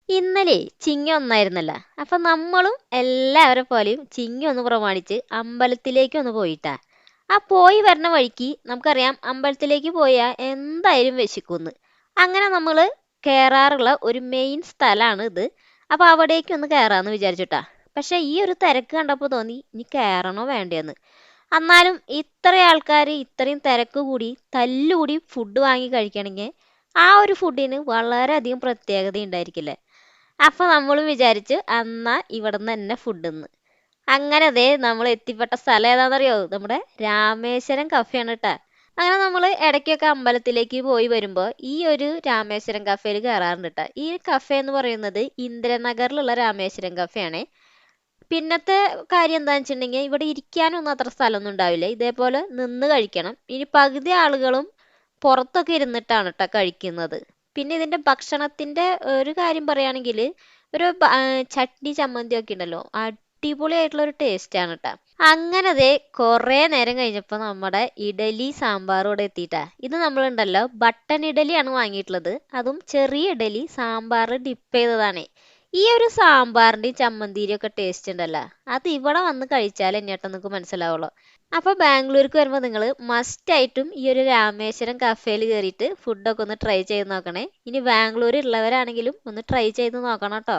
ഇന്നലെ ചിങ്ങ ഒന്നായിരുന്നല്ല. അപ്പൊ നമ്മളും എല്ലാവരെ പോലെയും ചിങ്ങ ഒന്ന് പ്രമാണിച്ച് അമ്പലത്തിലേക്ക് ഒന്ന് പോയിട്ടാ. ആ പോയി വരണ വഴിക്ക് നമുക്കറിയാം അമ്പലത്തിലേക്ക് പോയാൽ എന്തായാലും വിശക്കുന്ന്. അങ്ങനെ നമ്മള് കേറാറുള്ള ഒരു മെയിൻ സ്ഥലാണ് ഇത്. അപ്പൊ അവിടേക്ക് ഒന്ന് കയറാന്ന് വിചാരിച്ചിട്ടാ. പക്ഷെ ഈ ഒരു തിരക്ക് കണ്ടപ്പോ തോന്നി ഇനി കയറണോ വേണ്ടേന്ന്. എന്നാലും ഇത്ര ആൾക്കാർ ഇത്രയും തിരക്ക് കൂടി തല്ലുകൂടി ഫുഡ് വാങ്ങി കഴിക്കണമെങ്കിൽ ആ ഒരു ഫുഡിന് വളരെയധികം പ്രത്യേകത ഉണ്ടായിരിക്കില്ലേ. അപ്പൊ നമ്മളും വിചാരിച്ച് എന്നാ ഇവിടുന്ന് തന്നെ ഫുഡ്ന്ന്. അങ്ങനെ ദേ നമ്മൾ എത്തിപ്പെട്ട സ്ഥലം ഏതാണെന്നറിയോ? നമ്മുടെ രാമേശ്വരം കഫേയാണ് കേട്ടാ. അങ്ങനെ നമ്മൾ ഇടയ്ക്കൊക്കെ അമ്പലത്തിലേക്ക് പോയി വരുമ്പോ ഈ ഒരു രാമേശ്വരം കഫേയിൽ കയറാറുണ്ട് ട്ടാ. ഈ കഫേ എന്ന് പറയുന്നത് ഇന്ദ്രനഗറിലുള്ള രാമേശ്വരം കഫേയാണേ. പിന്നത്തെ കാര്യം എന്താന്ന് വെച്ചിട്ടുണ്ടെങ്കിൽ ഇവിടെ ഇരിക്കാനൊന്നും അത്ര സ്ഥലമൊന്നും ഉണ്ടാവില്ല. ഇതേപോലെ നിന്ന് കഴിക്കണം. ഇനി പകുതി ആളുകളും പുറത്തൊക്കെ ഇരുന്നിട്ടാണ് ട്ടോ കഴിക്കുന്നത്. പിന്നെ ഇതിന്റെ ഭക്ഷണത്തിന്റെ ഒരു കാര്യം പറയുകയാണെങ്കിൽ ഒരു ചട്നി ചമ്മന്തി ഒക്കെ ഉണ്ടല്ലോ, അടിപൊളിയായിട്ടുള്ള ഒരു ടേസ്റ്റ് ആണ് ട്ടാ. അങ്ങനെ ദേ കുറേ നേരം കഴിഞ്ഞപ്പോ നമ്മുടെ ഇഡലി സാമ്പാറും ഇവിടെ എത്തിയിട്ടാ. ഇത് നമ്മളുണ്ടല്ലോ ബട്ടൺ ഇഡലിയാണ് വാങ്ങിയിട്ടുള്ളത്. അതും ചെറിയ ഇഡലി സാമ്പാർ ഡിപ്പ് ചെയ്തതാണേ. ഈ ഒരു സാമ്പാറിന്റെയും ചമ്മന്തിയുടെയും ഒക്കെ ടേസ്റ്റ് ഉണ്ടല്ലോ, അത് ഇവിടെ വന്ന് കഴിച്ചാൽ എന്നെയാട്ടോ നിങ്ങൾക്ക് മനസ്സിലാവുള്ളൂ. അപ്പൊ ബാംഗ്ലൂർക്ക് വരുമ്പോൾ നിങ്ങൾ മസ്റ്റ് ആയിട്ടും ഈ ഒരു രാമേശ്വരം കഫേയിൽ കയറിയിട്ട് ഫുഡൊക്കെ ഒന്ന് ട്രൈ ചെയ്ത് നോക്കണേ. ഇനി ബാംഗ്ലൂർ ഉള്ളവരാണെങ്കിലും ഒന്ന് ട്രൈ ചെയ്ത് നോക്കണം കേട്ടോ.